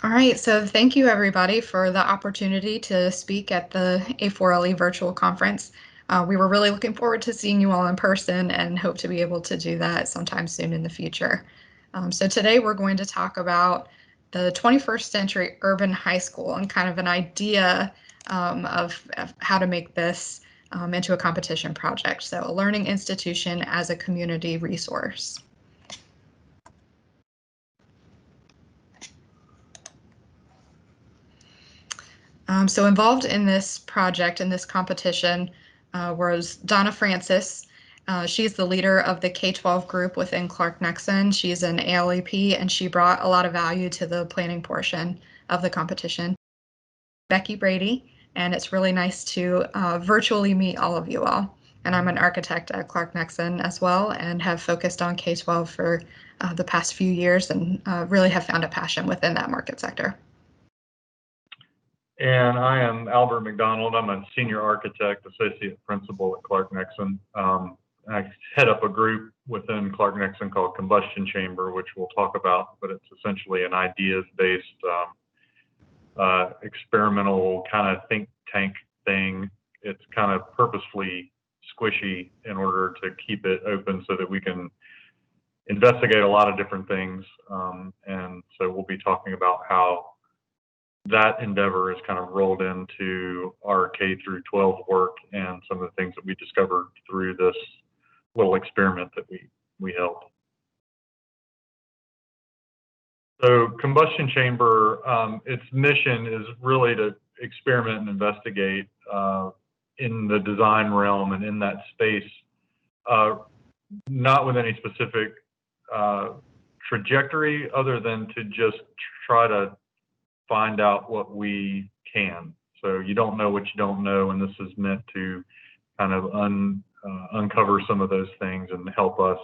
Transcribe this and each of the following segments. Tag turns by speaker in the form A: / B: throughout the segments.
A: All right, so thank you everybody for the opportunity to speak at the A4LE virtual conference. We were really looking forward to seeing you all in person and hope to be able to do that sometime soon in the future. So today we're going to talk about the 21st century urban high school and kind of an idea of how to make this into a competition project. So a learning institution as a community resource. So involved in this project, in this competition, was Donna Francis. She's the leader of the K-12 group within Clark Nexen. She's an ALEP, and she brought a lot of value to the planning portion of the competition. Becky Brady, and it's really nice to virtually meet all of you all. And I'm an architect at Clark Nexen as well, and have focused on K-12 for the past few years, and really have found a passion within that market sector.
B: And I am Albert McDonald. I'm a senior architect, associate principal at Clark Nexen. I head up a group within Clark Nexen called Combustion Chamber, which we'll talk about, but it's essentially an ideas-based experimental kind of think tank thing. It's kind of purposefully squishy in order to keep it open so that we can investigate a lot of different things. And so we'll be talking about how that endeavor is kind of rolled into our K through 12 work and some of the things that we discovered through this little experiment that we held. So Combustion Chamber, its mission is really to experiment and investigate in the design realm and in that space, not with any specific trajectory other than to just try to find out what we can. So you don't know what you don't know, and this is meant to kind of uncover some of those things and help us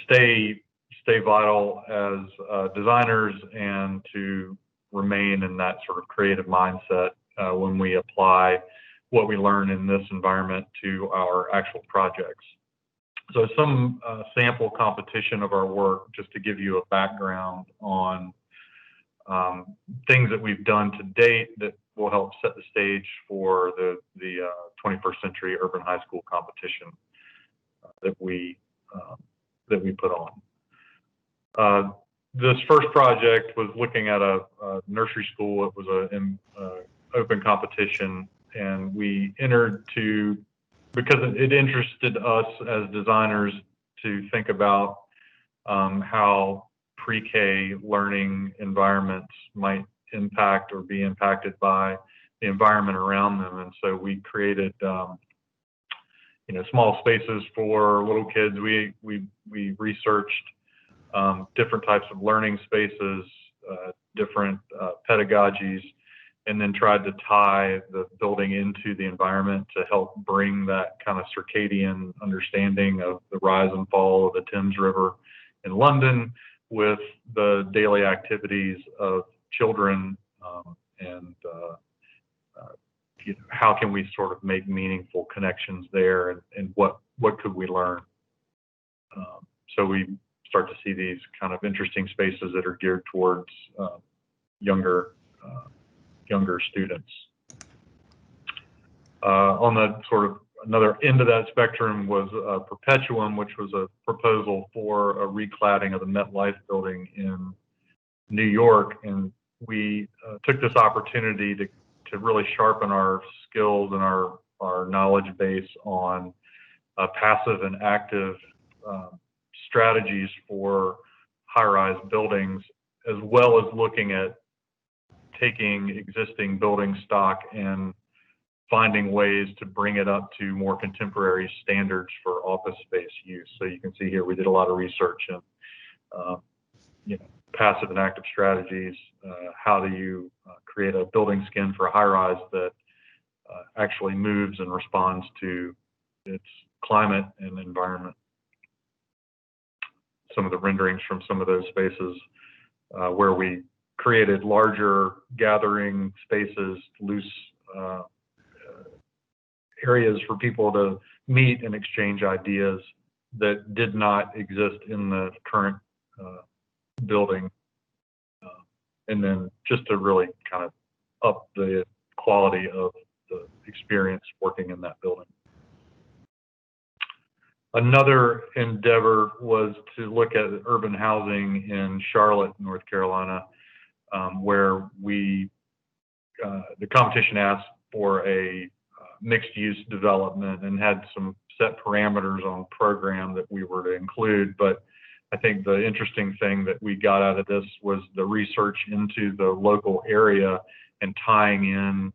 B: stay vital as designers and to remain in that sort of creative mindset when we apply what we learn in this environment to our actual projects. So some sample competition of our work, just to give you a background on things that we've done to date that will help set the stage for the 21st century urban high school competition that we put on. This first project was looking at a nursery school. It was an open competition, and we entered because it interested us as designers to think about how pre-K learning environments might impact or be impacted by the environment around them. And so we created small spaces for little kids. We researched different types of learning spaces, different pedagogies, and then tried to tie the building into the environment to help bring that kind of circadian understanding of the rise and fall of the Thames River in London with the daily activities of children, and how can we sort of make meaningful connections there, and what could we learn? So we start to see these kind of interesting spaces that are geared towards younger students. On the sort of another end of that spectrum was Perpetuum, which was a proposal for a recladding of the MetLife building in New York. And we took this opportunity to really sharpen our skills and our knowledge base on passive and active strategies for high-rise buildings, as well as looking at taking existing building stock and finding ways to bring it up to more contemporary standards for office space use. So you can see here we did a lot of research in passive and active strategies. How do you create a building skin for a high-rise that actually moves and responds to its climate and environment? Some of the renderings from some of those spaces where we created larger gathering spaces, loose areas for people to meet and exchange ideas that did not exist in the current building. and then just to really kind of up the quality of the experience working in that building. Another endeavor was to look at urban housing in Charlotte, North Carolina, where the competition asked for a mixed-use development and had some set parameters on program that we were to include. But I think the interesting thing that we got out of this was the research into the local area and tying in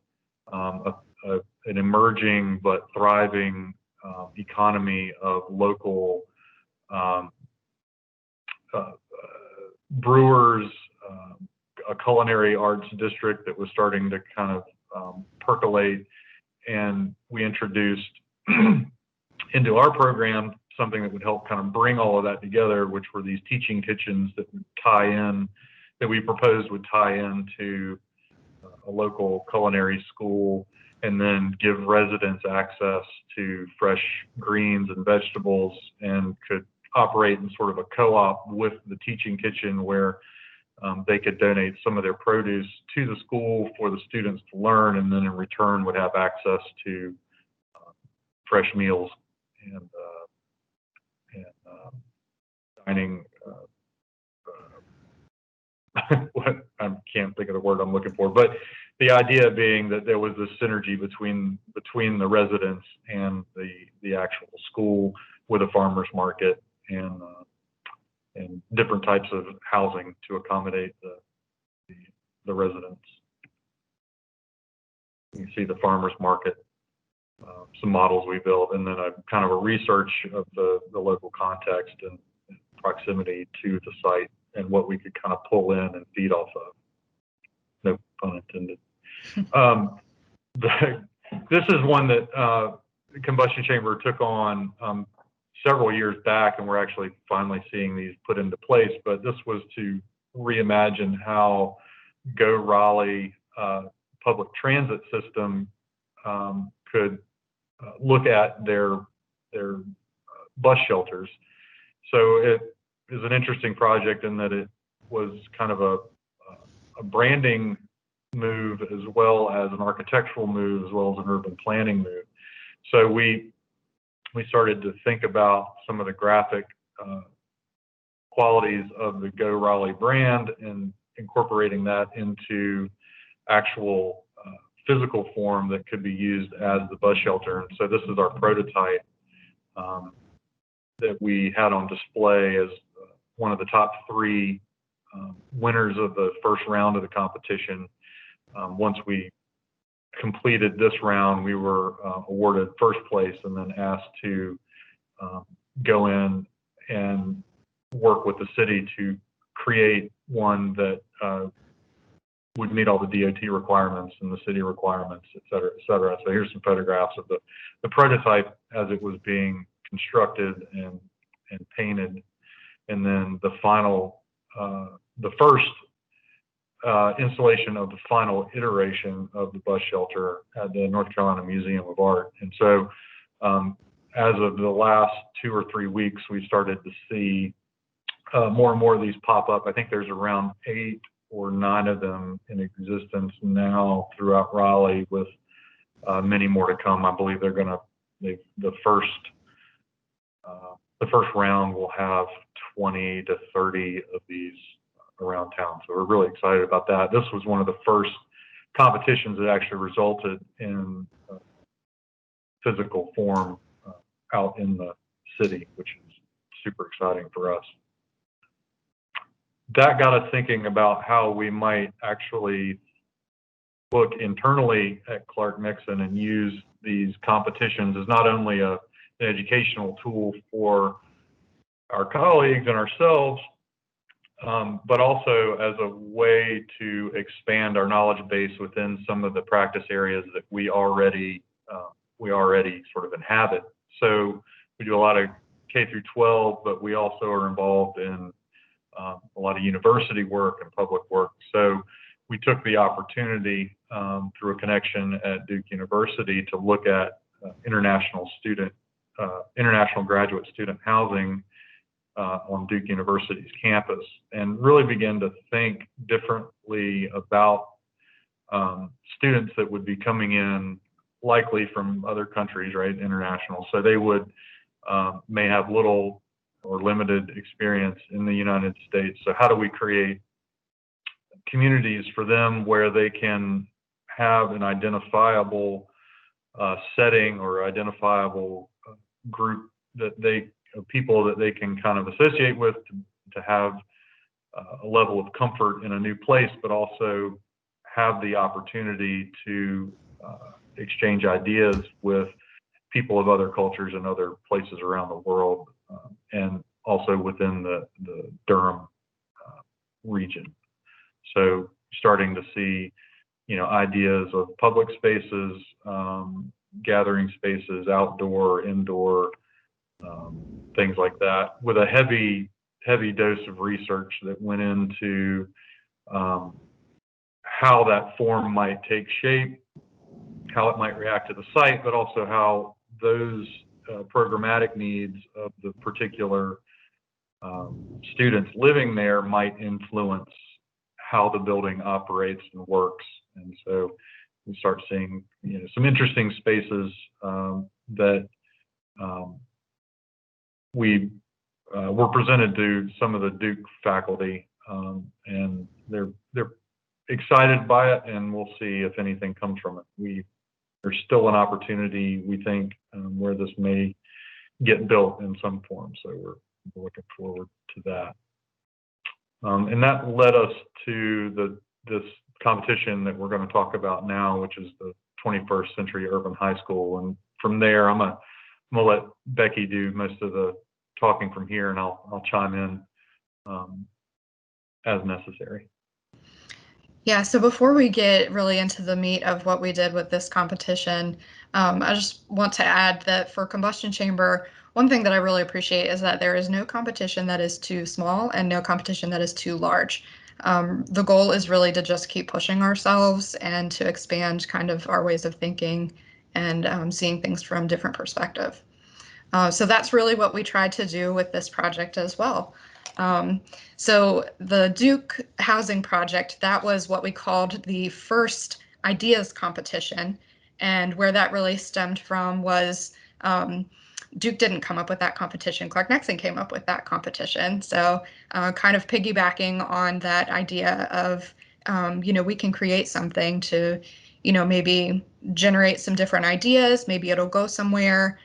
B: an emerging but thriving economy of local brewers, a culinary arts district that was starting to kind of percolate. And we introduced into our program something that would help kind of bring all of that together, which were these teaching kitchens that would tie in, that we proposed would tie into a local culinary school, and then give residents access to fresh greens and vegetables, and could operate in sort of a co-op with the teaching kitchen where they could donate some of their produce to the school for the students to learn, and then in return would have access to fresh meals and dining. I can't think of the word I'm looking for, but the idea being that there was this synergy between the residents and the actual school, with a farmer's market and different types of housing to accommodate the residents. You can see the farmer's market, some models we built, and then a kind of a research of the local context and proximity to the site and what we could kind of pull in and feed off of. No pun intended. This is one that the combustion chamber took on several years back, and we're actually finally seeing these put into place. But this was to reimagine how Go Raleigh public transit system could look at their bus shelters. So it is an interesting project in that it was kind of a branding move, as well as an architectural move, as well as an urban planning move. So we started to think about some of the graphic qualities of the Go Raleigh brand and incorporating that into actual physical form that could be used as the bus shelter. And so this is our prototype that we had on display as one of the top 3 winners of the first round of the competition. Once we completed this round, we were awarded first place, and then asked to go in and work with the city to create one that would meet all the DOT requirements and the city requirements, et cetera, et cetera. So here's some photographs of the prototype as it was being constructed and painted, and then the final, the first installation of the final iteration of the bus shelter at the North Carolina Museum of Art. And so as of the last 2 or 3 weeks, we started to see more and more of these pop up. I think there's around 8 or 9 of them in existence now throughout Raleigh, with many more to come. I believe they're going to, the first round will have 20 to 30 of these around town. So we're really excited about that. This was one of the first competitions that actually resulted in physical form out in the city, which is super exciting for us. That got us thinking about how we might actually look internally at Clark Nixon and use these competitions as not only an educational tool for our colleagues and ourselves, but also as a way to expand our knowledge base within some of the practice areas that we already sort of inhabit. So we do a lot of K through 12, but we also are involved in a lot of university work and public work. So we took the opportunity through a connection at Duke University to look at international graduate student housing on Duke University's campus, and really begin to think differently about students that would be coming in, likely from other countries, right, international. So they would may have little or limited experience in the United States. So how do we create communities for them where they can have an identifiable setting or identifiable group of people that they can kind of associate with, to have a level of comfort in a new place, but also have the opportunity to exchange ideas with people of other cultures and other places around the world, and also within the Durham region. So starting to see, ideas of public spaces, gathering spaces, outdoor, indoor, things like that, with a heavy dose of research that went into how that form might take shape, how it might react to the site, but also how those programmatic needs of the particular students living there might influence how the building operates and works. And so we start seeing, some interesting spaces that we were presented to some of the Duke faculty, and they're excited by it, and we'll see if anything comes from it. There's still an opportunity, we think, where this may get built in some form. So we're looking forward to that. And that led us to this competition that we're going to talk about now, which is the 21st Century Urban High School. And from there, I'm gonna let Becky do most of the talking from here, and I'll chime in as necessary.
A: Yeah, so before we get really into the meat of what we did with this competition, I just want to add that for Combustion Chamber, one thing that I really appreciate is that there is no competition that is too small and no competition that is too large. The goal is really to just keep pushing ourselves and to expand kind of our ways of thinking and seeing things from different perspective. So that's really what we tried to do with this project as well. So the Duke Housing Project, that was what we called the first ideas competition. And where that really stemmed from was Duke didn't come up with that competition. Clark-Nexon came up with that competition. So kind of piggybacking on that idea of, we can create something to, maybe generate some different ideas. Maybe it'll go somewhere.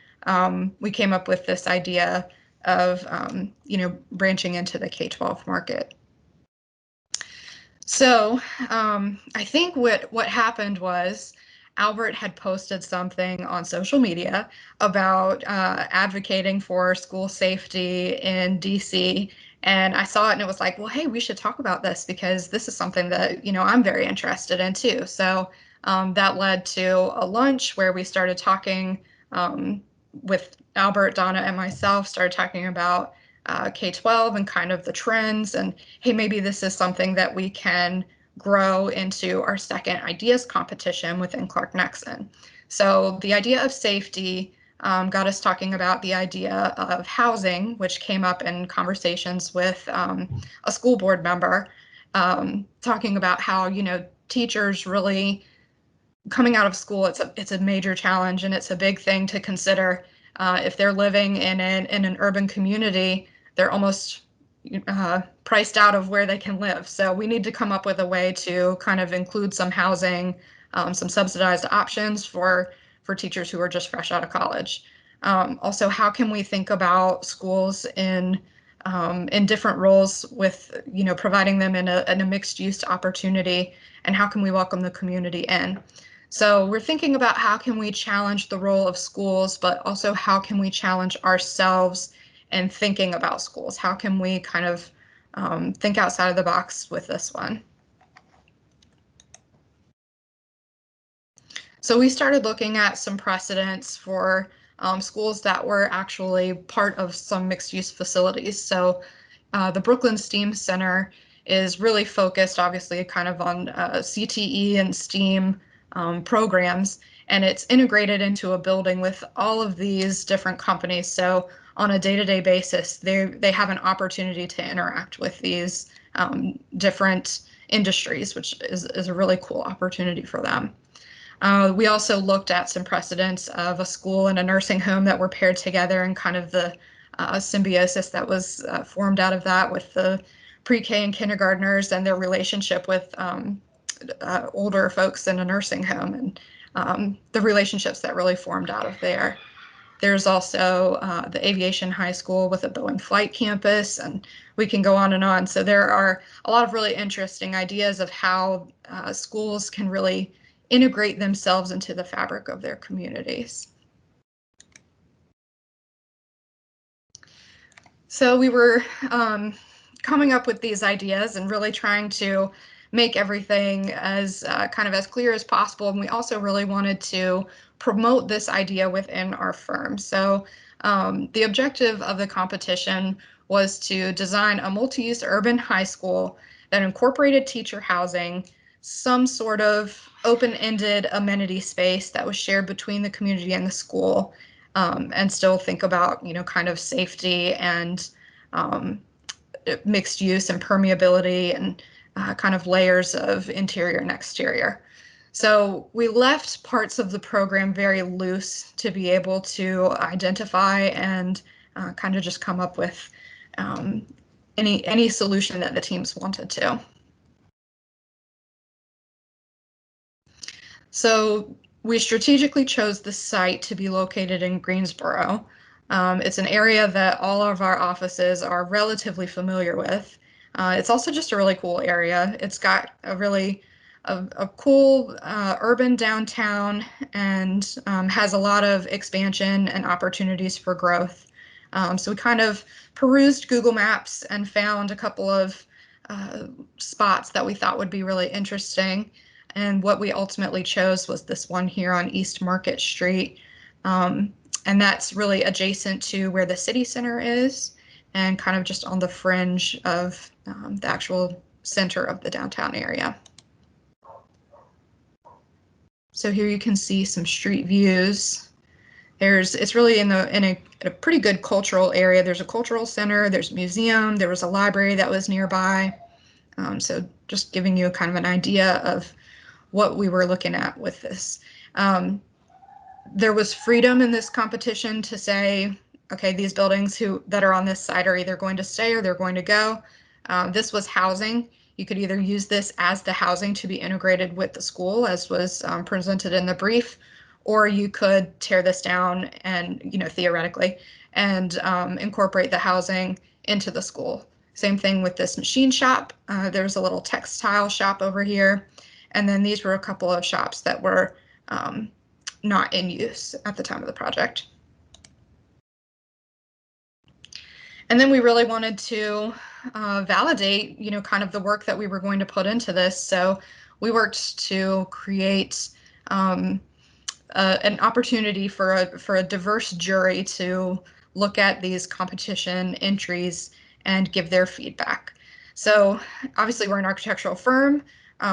A: We came up with this idea of, branching into the K-12 market. So I think what happened was Albert had posted something on social media about advocating for school safety in DC. And I saw it and it was like, well, hey, we should talk about this because this is something that, I'm very interested in too. So that led to a lunch where we started talking with Albert, Donna, and myself, started talking about K-12 and kind of the trends, and hey, maybe this is something that we can grow into our second ideas competition within Clark-Nexon. So the idea of safety got us talking about the idea of housing, which came up in conversations with a school board member, talking about how, teachers really coming out of school, it's a major challenge and it's a big thing to consider. If they're living in an urban community, they're almost priced out of where they can live. So we need to come up with a way to kind of include some housing, some subsidized options for teachers who are just fresh out of college. Also, how can we think about schools in different roles with, providing them in a mixed use opportunity, and how can we welcome the community in? So we're thinking about how can we challenge the role of schools, but also how can we challenge ourselves in thinking about schools? How can we kind of think outside of the box with this one? So we started looking at some precedents for schools that were actually part of some mixed use facilities. So the Brooklyn STEAM Center is really focused, obviously, kind of on CTE and STEAM programs, and it's integrated into a building with all of these different companies. So on a day-to-day basis, they have an opportunity to interact with these different industries, which is a really cool opportunity for them. We also looked at some precedents of a school and a nursing home that were paired together, and kind of the symbiosis that was formed out of that with the pre-K and kindergartners and their relationship with older folks in a nursing home, and the relationships that really formed out of there. There's also the Aviation High School with a Boeing flight campus, and we can go on and on. So there are a lot of really interesting ideas of how schools can really integrate themselves into the fabric of their communities. So we were coming up with these ideas and really trying to make everything as kind of as clear as possible. And we also really wanted to promote this idea within our firm. So the objective of the competition was to design a multi-use urban high school that incorporated teacher housing, some sort of open-ended amenity space that was shared between the community and the school, and still think about, kind of safety and mixed use and permeability and kind of layers of interior and exterior. So we left parts of the program very loose to be able to identify and kind of just come up with any solution that the teams wanted to. So we strategically chose the site to be located in Greensboro. It's an area that all of our offices are relatively familiar with. It's also just a really cool area. It's got a cool urban downtown, and has a lot of expansion and opportunities for growth. So we kind of perused Google Maps and found a couple of spots that we thought would be really interesting. And what we ultimately chose was this one here on East Market Street. And that's really adjacent to where the city center is, and kind of just on the fringe of the actual center of the downtown area. So here you can see some street views. It's really in a pretty good cultural area. There's a cultural center, there's a museum, there was a library that was nearby. So just giving you kind of an idea of what we were looking at with this. There was freedom in this competition to say, okay, these buildings that are on this site are either going to stay or they're going to go. This was housing. You could either use this as the housing to be integrated with the school, as was presented in the brief, or you could tear this down and, theoretically, and incorporate the housing into the school. Same thing with this machine shop. There's a little textile shop over here. And then these were a couple of shops that were not in use at the time of the project. And then we really wanted to validate, kind of the work that we were going to put into this. So we worked to create an opportunity for a diverse jury to look at these competition entries and give their feedback. So obviously we're an architectural firm.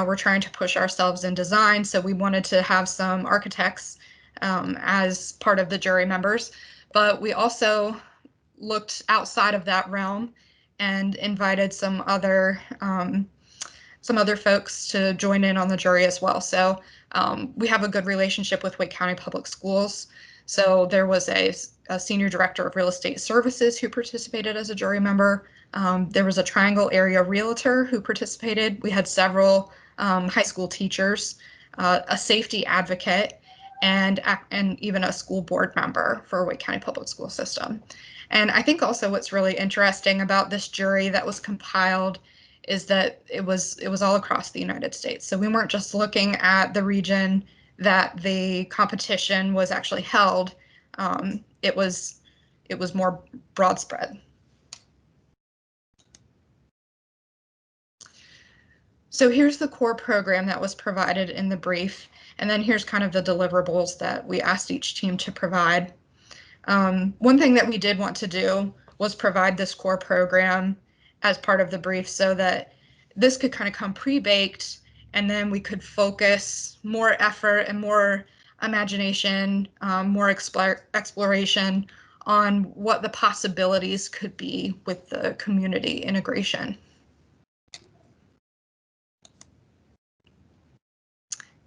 A: We're trying to push ourselves in design, so we wanted to have some architects as part of the jury members, but we also looked outside of that realm and invited some other folks to join in on the jury as well. So we have a good relationship with Wake County Public Schools. So there was a senior director of real estate services who participated as a jury member. There was a Triangle area realtor who participated. We had several high school teachers, a safety advocate, and even a school board member for Wake County Public School System. And I think also what's really interesting about this jury that was compiled is that it was all across the United States. So we weren't just looking at the region that the competition was actually held. It was more broad spread. So here's the core program that was provided in the brief, and then here's kind of the deliverables that we asked each team to provide. One thing that we did want to do was provide this core program as part of the brief so that this could kind of come pre-baked, and then we could focus more effort and more imagination, more exploration on what the possibilities could be with the community integration.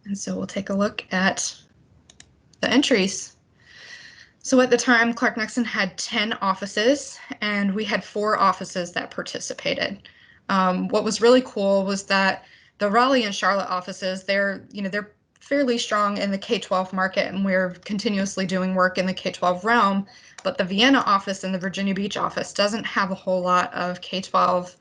A: And so we'll take a look at the entries. So at the time, Clark Nexon had 10 offices, and we had 4 offices that participated. What was really cool was that the Raleigh and Charlotte offices, they're fairly strong in the K-12 market, and we're continuously doing work in the K-12 realm. But the Vienna office and the Virginia Beach office doesn't have a whole lot of K-12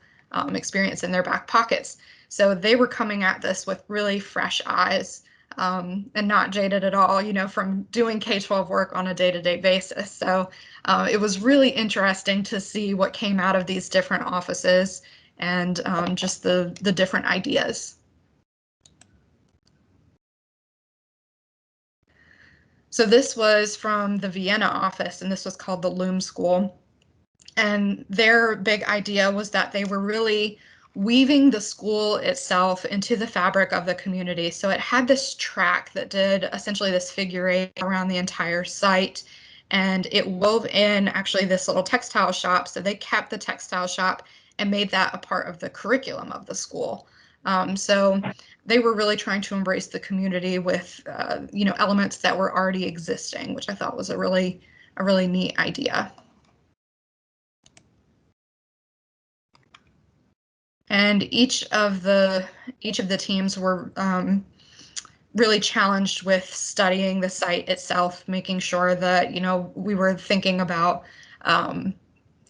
A: experience in their back pockets. So they were coming at this with really fresh eyes. And not jaded at all, from doing K-12 work on a day-to-day basis. So it was really interesting to see what came out of these different offices and just the different ideas. So this was from the Vienna office, and this was called the Loom School. And their big idea was that they were really weaving the school itself into the fabric of the community. So it had this track that did essentially this figure eight around the entire site, and it wove in actually this little textile shop. So they kept the textile shop and made that a part of the curriculum of the school. So they were really trying to embrace the community with elements that were already existing, which I thought was a really neat idea. And each of the teams were really challenged with studying the site itself, making sure that we were thinking about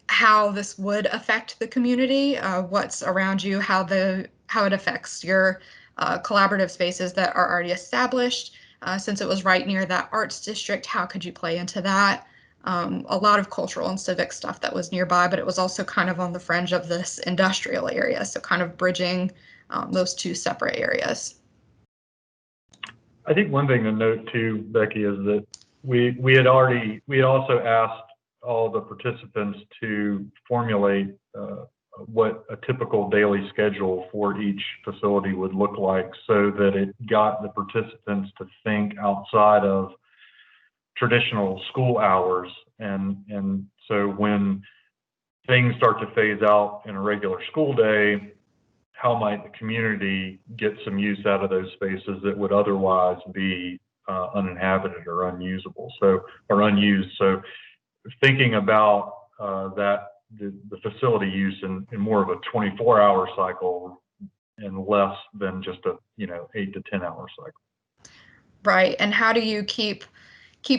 A: how this would affect the community, what's around you, how it affects your collaborative spaces that are already established. Since it was right near that arts district, how could you play into that? A lot of cultural and civic stuff that was nearby, but it was also kind of on the fringe of this industrial area, so kind of bridging those two separate areas.
B: I think one thing to note too, Becky, is that we had also asked all the participants to formulate what a typical daily schedule for each facility would look like, so that it got the participants to think outside of traditional school hours. And so when things start to phase out in a regular school day, how might the community get some use out of those spaces that would otherwise be uninhabited or unusable, or unused? So thinking about the facility use in more of a 24-hour cycle and less than just a 8 to 10 hour cycle.
A: Right. And how do you keep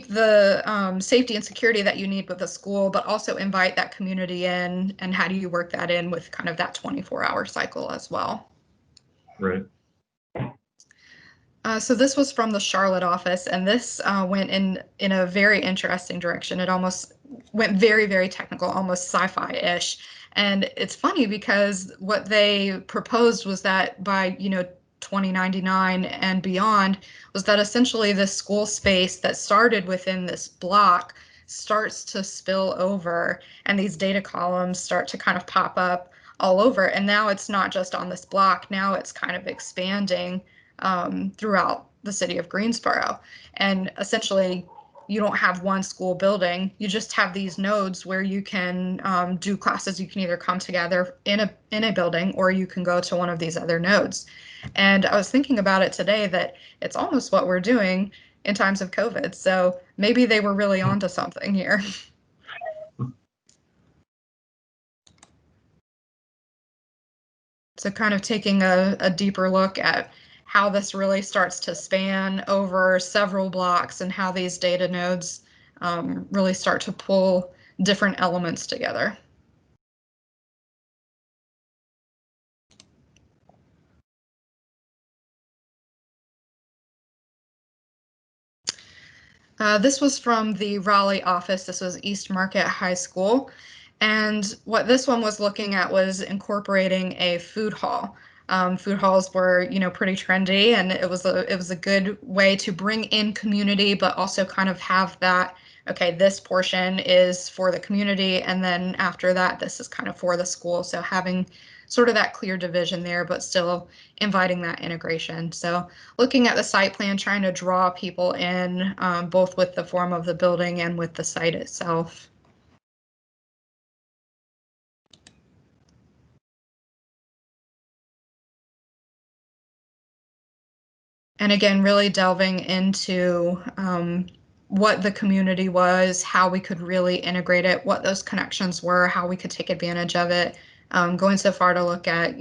A: the safety and security that you need with the school, but also invite that community in, and how do you work that in with kind of that 24-hour cycle as well?
B: Right.
A: So this was from the Charlotte office, and this went in a very interesting direction. It almost went very, very technical, almost sci-fi-ish. And it's funny because what they proposed was that by 2099 and beyond, was that essentially this school space that started within this block starts to spill over, and these data columns start to kind of pop up all over. And now it's not just on this block, now it's kind of expanding throughout the city of Greensboro. And essentially, you don't have one school building, you just have these nodes where you can do classes. You can either come together in a building, or you can go to one of these other nodes. And I was thinking about it today that it's almost what we're doing in times of COVID. So maybe they were really onto something here. So kind of taking a deeper look at how this really starts to span over several blocks, and how these data nodes really start to pull different elements together. This was from the Raleigh office. This was East Market High School. And what this one was looking at was incorporating a food hall. Food halls were, pretty trendy, and it was a good way to bring in community, but also kind of have that, okay, this portion is for the community, and then after that, this is kind of for the school. So having sort of that clear division there, but still inviting that integration. So looking at the site plan, trying to draw people in, both with the form of the building and with the site itself. And again, really delving into what the community was, how we could really integrate it, what those connections were, how we could take advantage of it. Going so far to look at,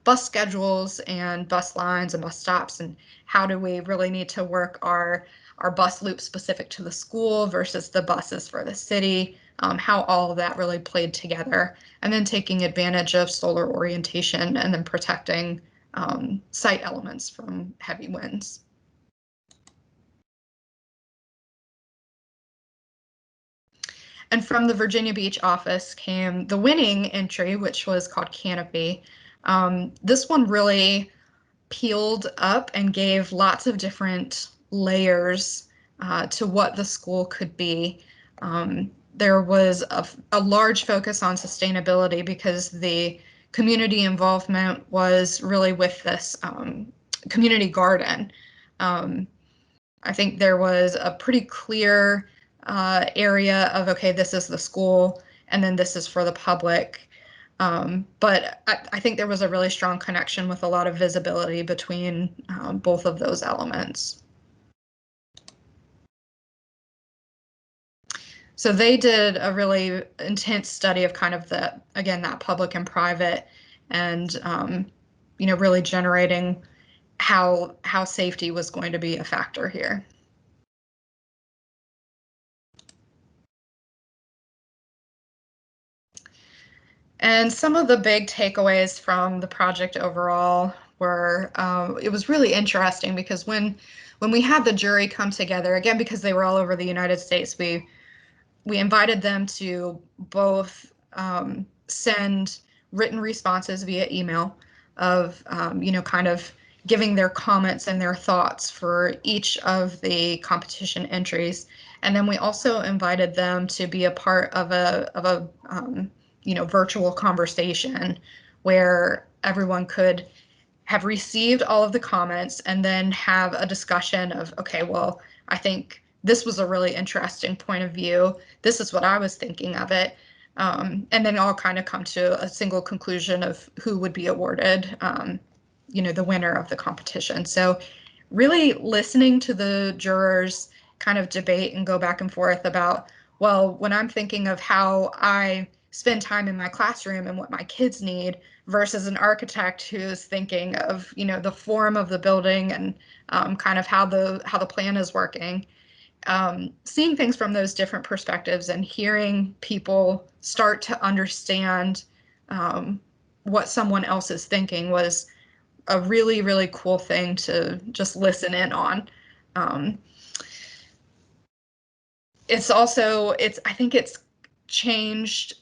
A: bus schedules and bus lines and bus stops, and how do we really need to work our bus loop specific to the school versus the buses for the city, how all of that really played together, and then taking advantage of solar orientation and then protecting site elements from heavy winds. And from the Virginia Beach office came the winning entry, which was called Canopy. This one really peeled up and gave lots of different layers to what the school could be. There was a large focus on sustainability because the community involvement was really with this community garden. I think there was a pretty clear area of, okay, this is the school, and then this is for the public. But I think there was a really strong connection with a lot of visibility between both of those elements. So they did a really intense study of kind of that public and private, and really generating how safety was going to be a factor here. And some of the big takeaways from the project overall were it was really interesting because when we had the jury come together, again, because they were all over the United States, we invited them to both send written responses via email of, kind of giving their comments and their thoughts for each of the competition entries. And then we also invited them to be a part of a virtual conversation where everyone could have received all of the comments and then have a discussion of, okay, well, I think this was a really interesting point of view. This is what I was thinking of it. And then all kind of come to a single conclusion of who would be awarded, the winner of the competition. So really listening to the jurors kind of debate and go back and forth about, well, when I'm thinking of how I spend time in my classroom and what my kids need versus an architect who's thinking of, the form of the building and kind of how the plan is working. Seeing things from those different perspectives and hearing people start to understand what someone else is thinking was a really, really cool thing to just listen in on. Um, I think it's changed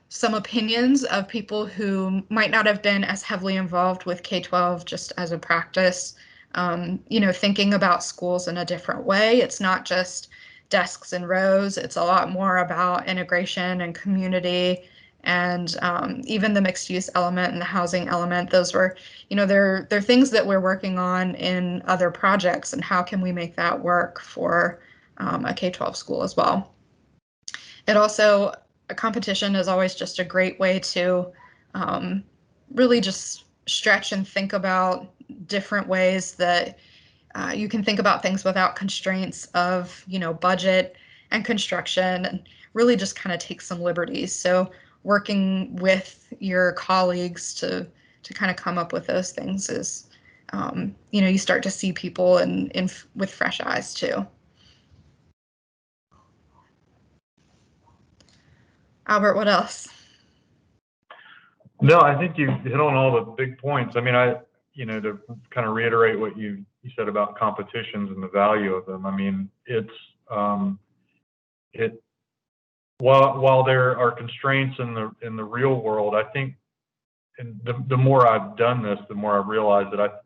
A: some opinions of people who might not have been as heavily involved with K-12 just as a practice, thinking about schools in a different way. It's not just desks and rows. It's a lot more about integration and community, and even the mixed use element and the housing element. Those were, they're things that we're working on in other projects, and how can we make that work for a K-12 school as well. It also, a competition is always just a great way to really just stretch and think about different ways that you can think about things without constraints of, budget and construction, and really just kind of take some liberties. So working with your colleagues to kind of come up with those things is, you start to see people in with fresh eyes too. Albert, what else?
B: No, I think you hit on all the big points. I mean, to kind of reiterate what you said about competitions and the value of them. I mean, while there are constraints in the real world, I think, and the more I've done this, the more I've realized that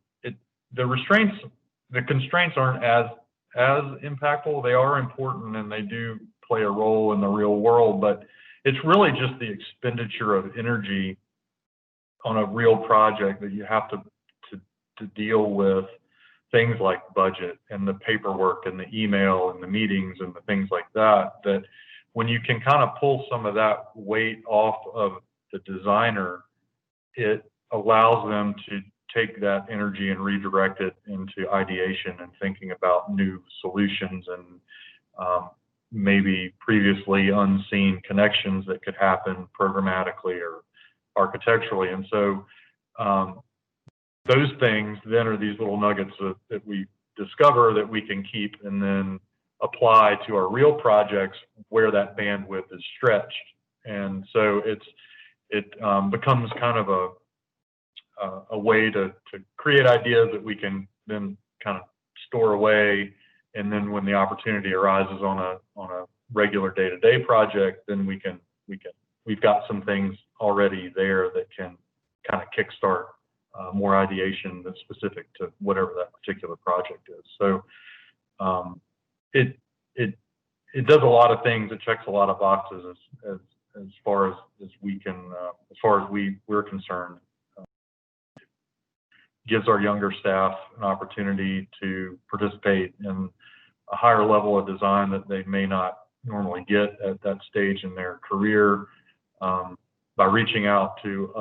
B: the constraints aren't as impactful. They are important and they do play a role in the real world, but it's really just the expenditure of energy on a real project that you have to deal with things like budget and the paperwork and the email and the meetings and the things like that, that when you can kind of pull some of that weight off of the designer, it allows them take that energy and redirect it into ideation and thinking about new solutions and maybe previously unseen connections that could happen programmatically or architecturally. And so those things then are these little nuggets that we discover that we can keep and then apply to our real projects where that bandwidth is stretched. And so it becomes kind of a way to create ideas that we can then kind of store away. And then when the opportunity arises on a regular day-to-day project, then we've got some things already there that can kind of kickstart more ideation that's specific to whatever that particular project is. So it does a lot of things. It checks a lot of boxes as far as we can, as far as we're concerned. Gives our younger staff an opportunity to participate in a higher level of design that they may not normally get at that stage in their career, by reaching out to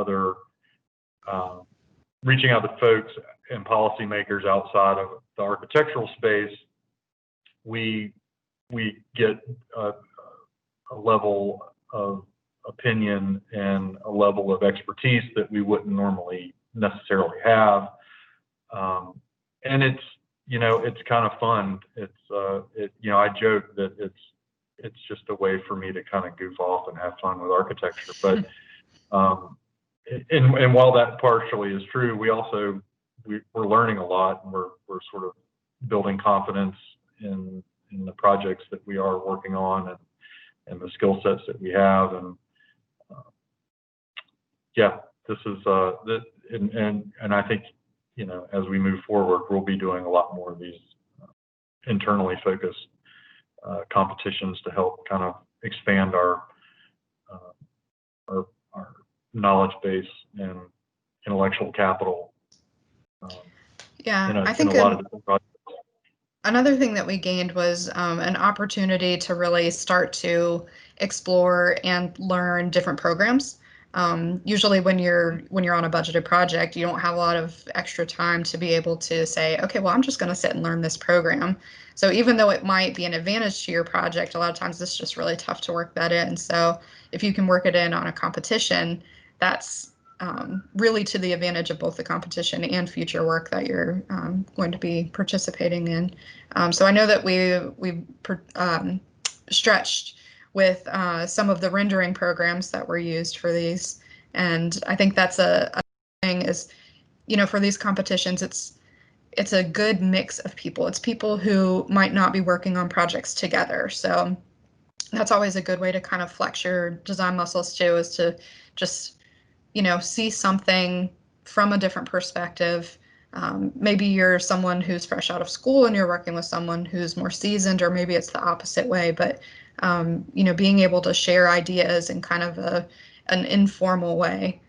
B: folks and policymakers outside of the architectural space. We get a level of opinion and a level of expertise that we wouldn't normally necessarily have. And it's kind of fun. I joke that it's just a way for me to kind of goof off and have fun with architecture. But and while that partially is true, we're learning a lot, and we're sort of building confidence in the projects that we are working on and the skill sets that we have. And this is and I think, as we move forward, we'll be doing a lot more of these internally focused competitions to help kind of expand our knowledge base and intellectual capital.
A: I think
B: a lot of different projects.
A: Another thing that we gained was an opportunity to really start to explore and learn different programs. Usually when you're on a budgeted project, you don't have a lot of extra time to be able to say, okay, well, I'm just going to sit and learn this program. So even though it might be an advantage to your project, a lot of times it's just really tough to work that in. So if you can work it in on a competition, that's really to the advantage of both the competition and future work that you're going to be participating in. So I know that we stretched with some of the rendering programs that were used for these. And I think that's a thing is, for these competitions, it's a good mix of people. It's people who might not be working on projects together. So that's always a good way to kind of flex your design muscles too, is to just, see something from a different perspective. Maybe you're someone who's fresh out of school and you're working with someone who's more seasoned, or maybe it's the opposite way, but being able to share ideas in kind of an informal way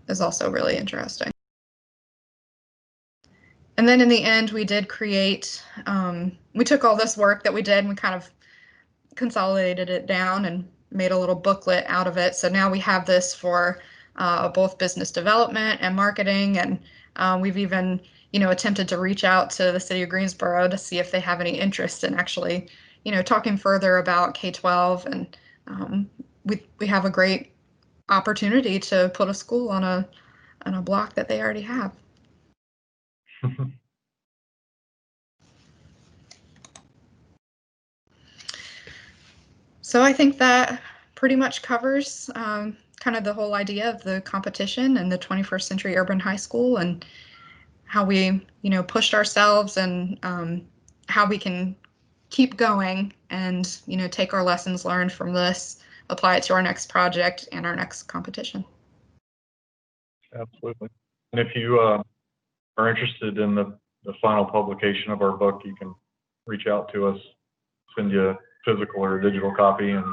A: is also really interesting. And then in the end, we did create, we took all this work that we did and we kind of consolidated it down and made a little booklet out of it. So now we have this for both business development and marketing. And we've even, attempted to reach out to the city of Greensboro to see if they have any interest in actually, talking further about K-12. And we have a great opportunity to put a school on a block that they already have. So I think that pretty much covers kind of the whole idea of the competition and the 21st Century Urban High School, and how we, pushed ourselves, and how we can keep going and, take our lessons learned from this, apply it to our next project and our next competition.
B: Absolutely. And if you are interested in the final publication of our book, you can reach out to us, send you a physical or a digital copy, and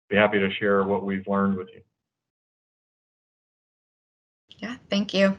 B: be happy to share what we've learned with you.
A: Yeah, thank you.